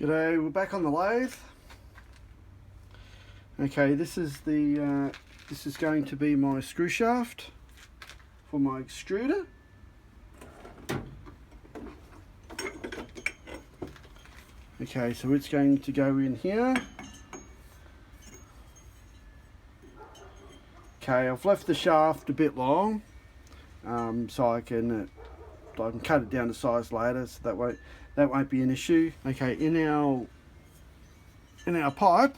G'day, we're back on the lathe. Okay, this is going to be my screw shaft for my extruder. Okay, so it's going to go in here. Okay, I've left the shaft a bit long, so I can cut it down to size later, so that won't be an issue. Okay, in our pipe,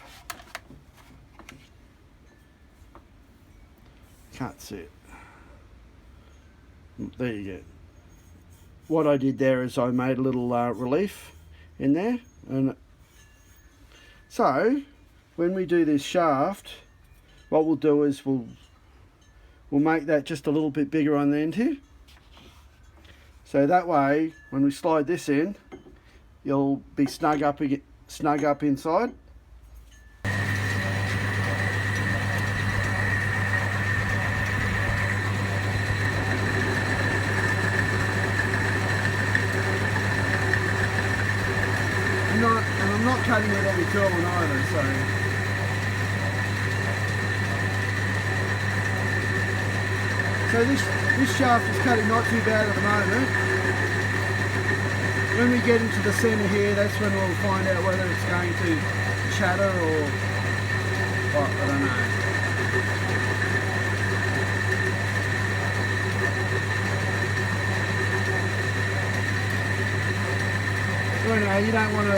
can't see it. There you go. What I did there is I made a little relief in there, and so when we do this shaft, what we'll do is we'll make that just a little bit bigger on the end here. So that way, when we slide this in, you'll be snug up inside. I'm not cutting it any too long either, so this shaft is cutting not too bad at the moment. When we get into the centre here, that's when we'll find out whether it's going to chatter or what, I don't know. So anyway, you don't want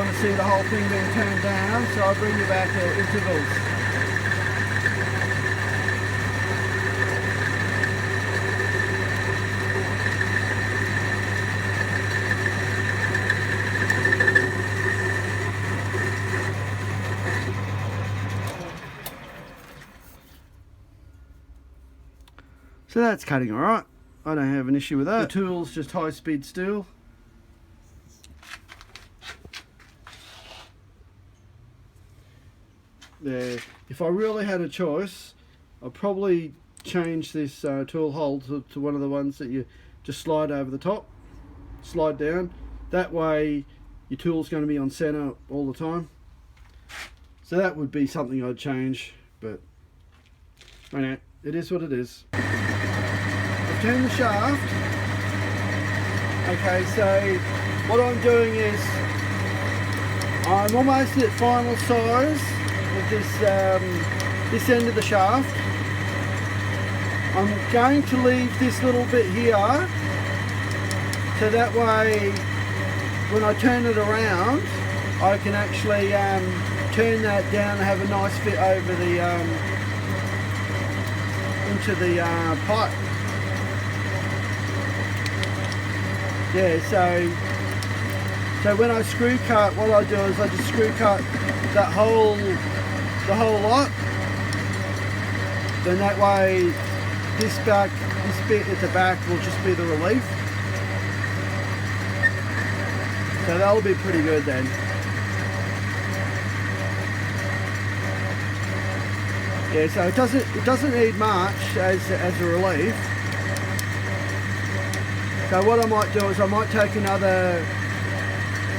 to see the whole thing being turned down, so I'll bring you back at intervals. So that's cutting alright. I don't have an issue with that. The tool's just high speed steel. There. If I really had a choice, I'd probably change this tool hole to one of the ones that you just slide over the top, slide down. That way your tool's going to be on center all the time. So that would be something I'd change, but anyway, it is what it is. I've turned the shaft. Okay, so what I'm doing is I'm almost at final size of this end of the shaft. I'm going to leave this little bit here, so that way when I turn it around, I can actually turn that down and have a nice fit over the into the pipe. Yeah, so when I screw cut, what I do is I just screw cut the whole lot. Then that way this bit at the back will just be the relief. So that'll be pretty good then. Yeah, so it doesn't need much as a relief. So what I might do is I might take another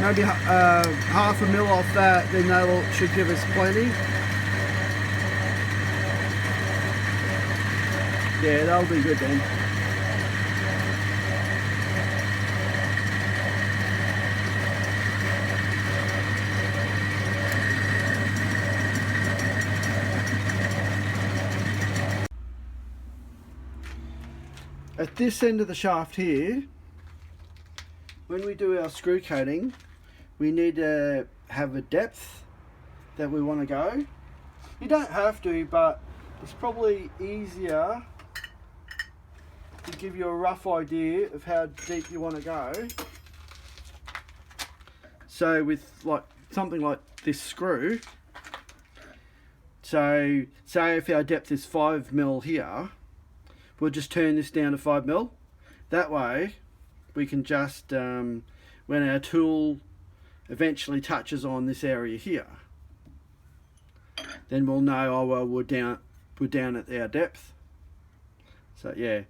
maybe half a mil off that, then that should give us plenty. Yeah, that'll be good then. At this end of the shaft here, when we do our screw coating, we need to have a depth that we want to go. You don't have to, but it's probably easier to give you a rough idea of how deep you want to go. So with like something like this screw, so say if our depth is 5 mil here, we'll just turn this down to 5 mil. That way we can just, when our tool eventually touches on this area here, then we'll know, oh well, we're down at our depth. So yeah,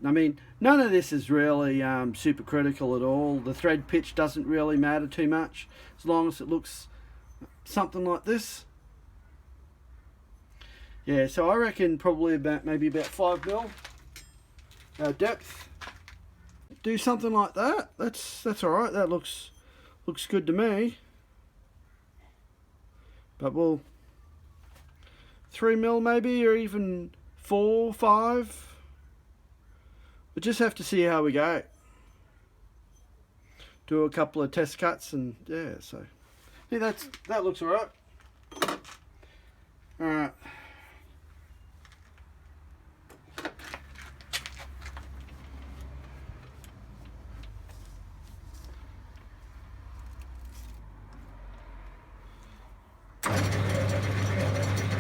I mean, none of this is really super critical at all. The thread pitch doesn't really matter too much as long as it looks something like this. Yeah, so I reckon probably maybe about 5mm depth. Do something like that. That's all right. That looks good to me. But we'll 3mm maybe, or even 4, 5. We'll just have to see how we go. Do a couple of test cuts, and yeah, so I think that looks all right. All right.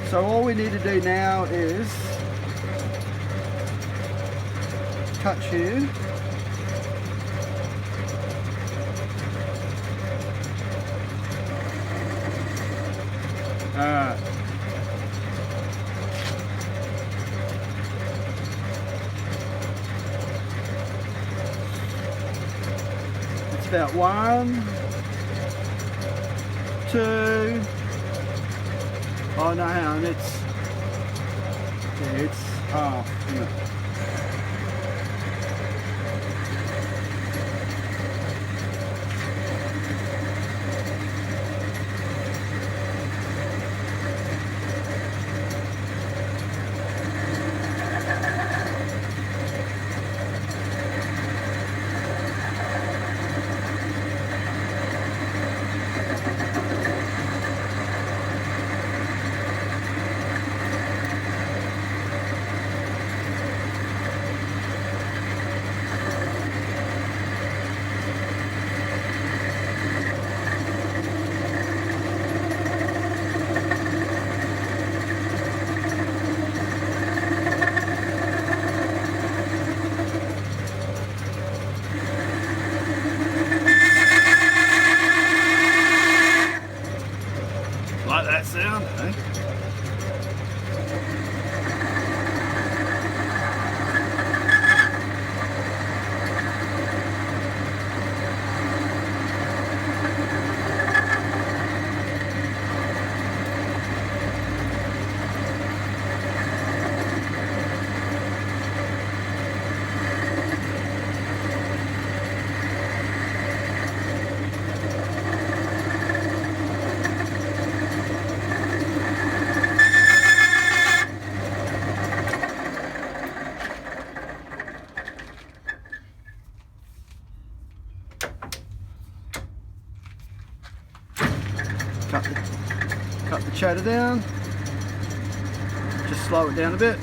So all we need to do now is touch here. Alright. It's about 1, 2. Oh no, hang on, it's half, isn't it? Like that sound, eh? Cut the chatter down, just slow it down a bit.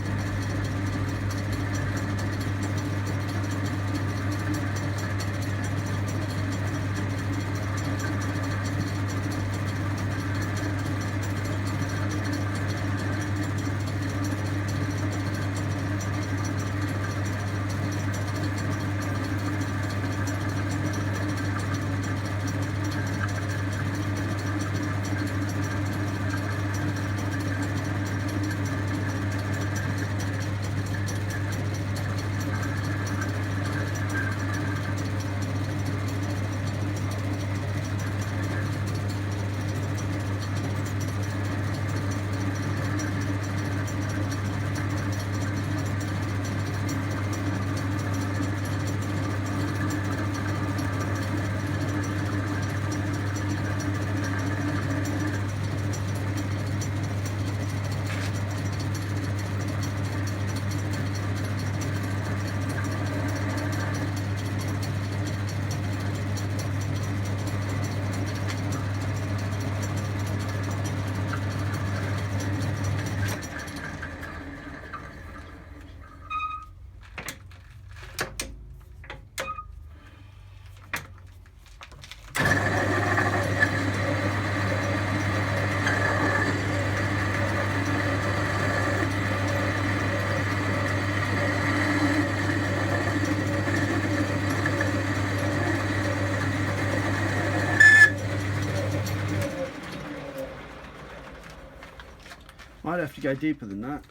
Might have to go deeper than that.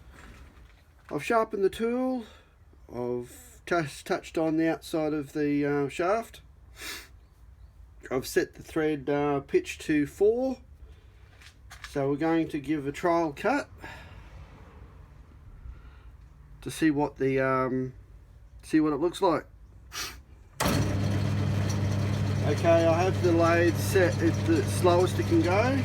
I've sharpened the tool, I've just touched on the outside of the shaft. I've set the thread pitch to 4, so we're going to give a trial cut to see what the it looks like. Okay, I have the lathe set at the slowest it can go.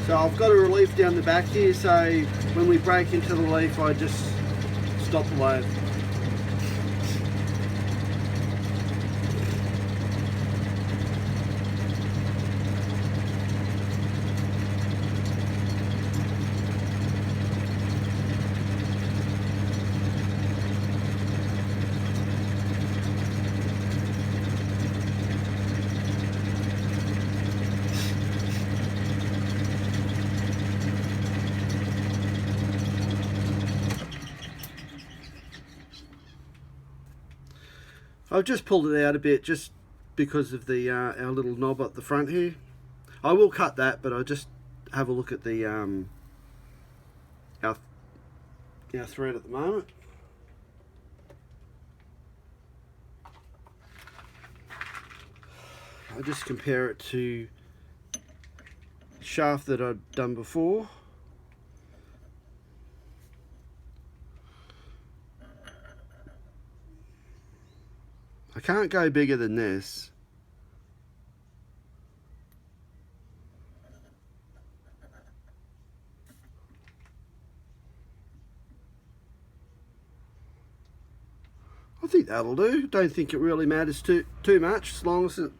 So I've got a relief down the back here, so when we break into the leaf I just stop the lathe. I've just pulled it out a bit just because of the our little knob at the front here. I will cut that, but I'll just have a look at the our thread at the moment. I'll just compare it to the shaft that I'd done before. I can't go bigger than this. I think that'll do. Don't think it really matters too much, as long as it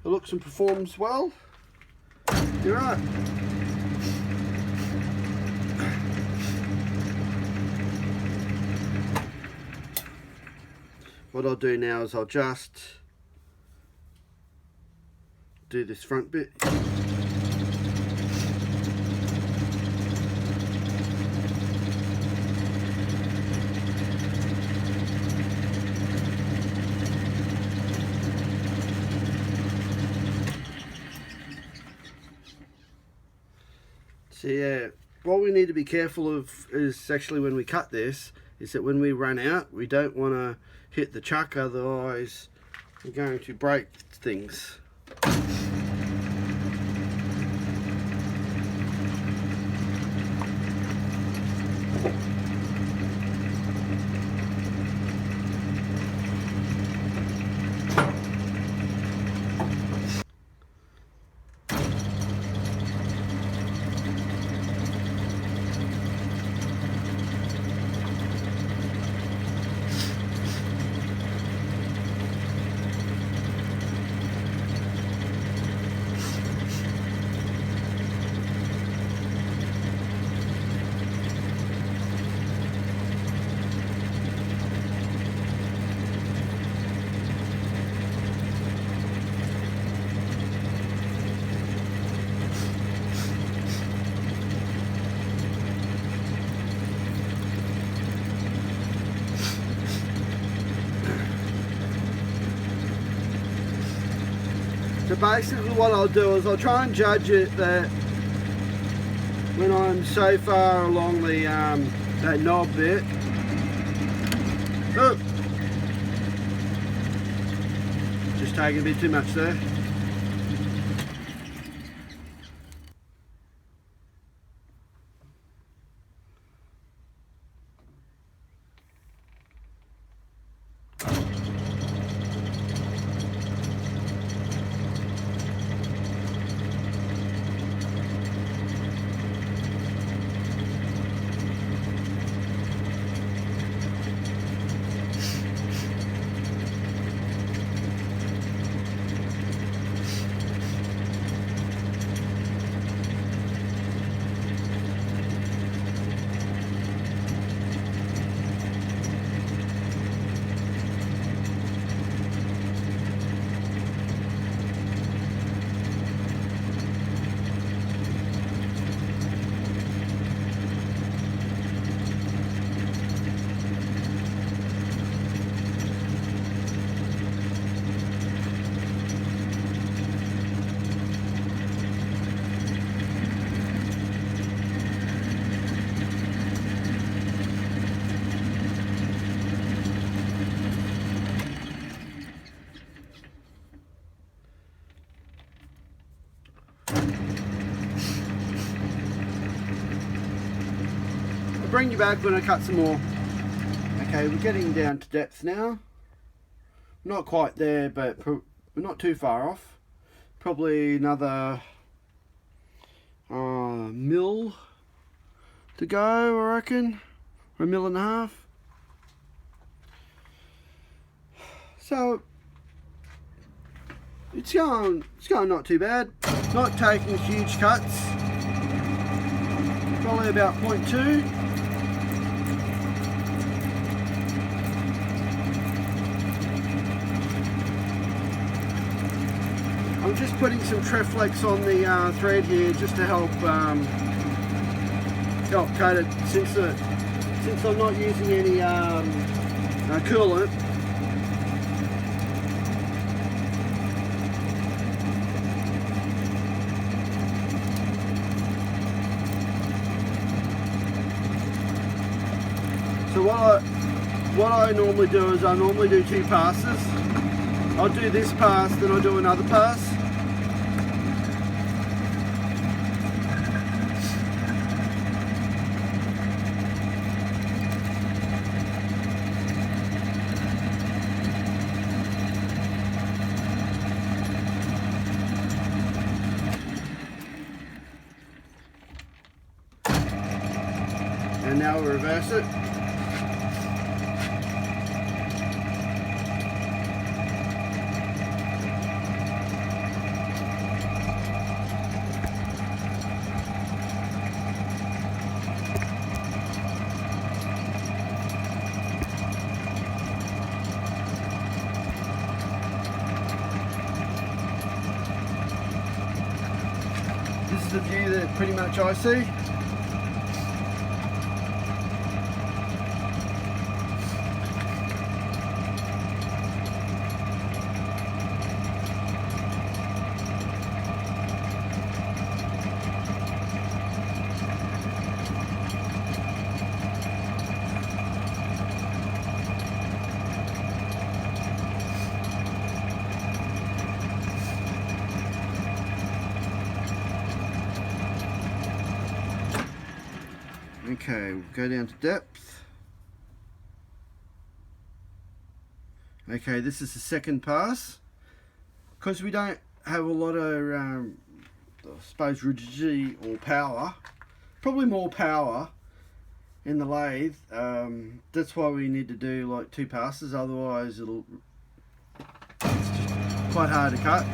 looks and performs well. You're right. What I'll do now is I'll just do this front bit. So yeah, what we need to be careful of is actually when we cut this, is that when we run out, we don't want to hit the chuck, otherwise we're going to break things. So basically what I'll do is I'll try and judge it that when I'm so far along the that knob bit. Oh, just taking a bit too much there. bring you back when I cut some more. Okay, we're getting down to depth now. Not quite there, but we're not too far off. Probably another mil to go, I reckon, or 1.5 mil. So it's going not too bad. Not taking huge cuts. Probably about 0.2. I'm just putting some Treflex on the thread here just to help help cut it, since I'm not using any coolant. So what I normally do is I normally do 2 passes. I'll do this pass, then I'll do another pass. And now we'll reverse it. This is the view that pretty much I see. Okay, we'll go down to depth. Okay, this is the second pass. Because we don't have a lot of, I suppose, rigidity or power, probably more power in the lathe. That's why we need to do like 2 passes, otherwise it's just quite hard to cut.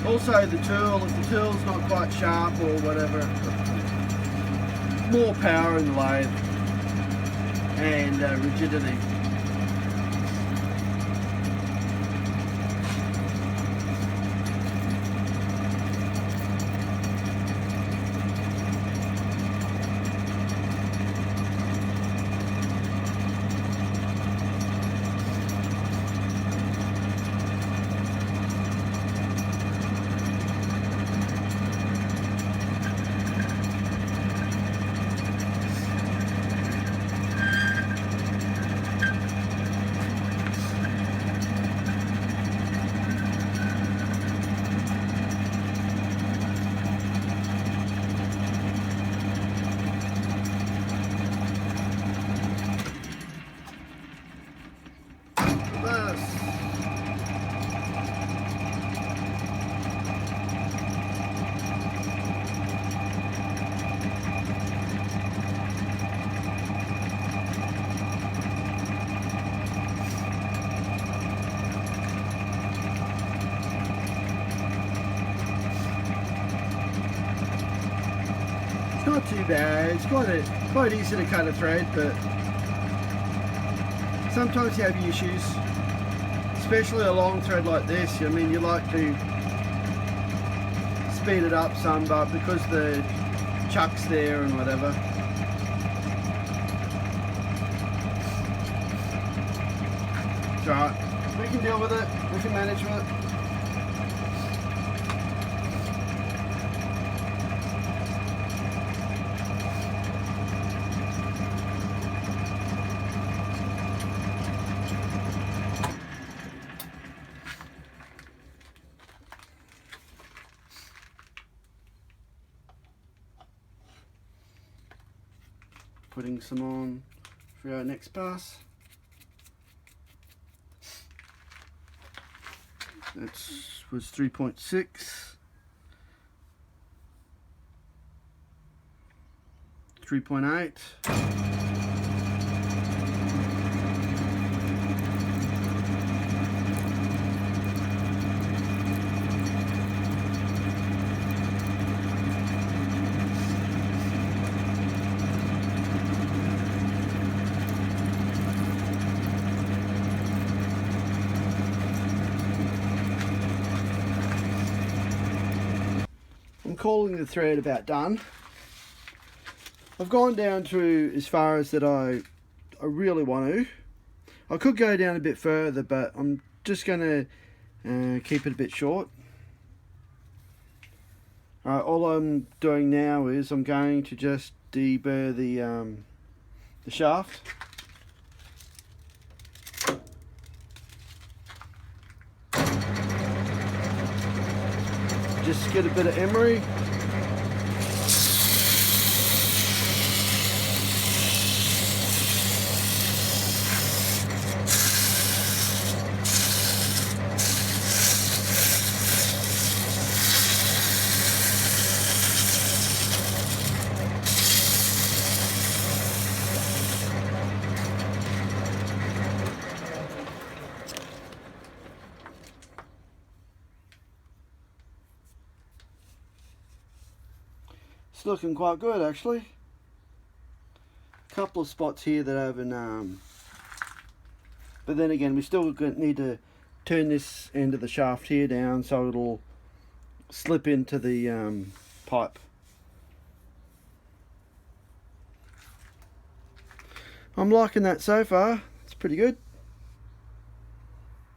Also the tool, if the tool's not quite sharp or whatever, more power in the lathe and rigidity. Not too bad. It's quite easy to cut a thread, but sometimes you have issues, especially a long thread like this. I mean, you like to speed it up some, but because the chuck's there and whatever. It's alright. We can deal with it. We can manage with it. putting some on for our next pass. That was 3.6, 3.8. I'm calling the thread about done. I've gone down to as far as that I really want to. I could go down a bit further, but I'm just going to keep it a bit short. Alright, all I'm doing now is I'm going to just deburr the shaft. Just get a bit of emery. It's looking quite good actually. A couple of spots here that I haven't, but then again we still need to turn this end of the shaft here down so it'll slip into the pipe. I'm liking that so far, it's pretty good.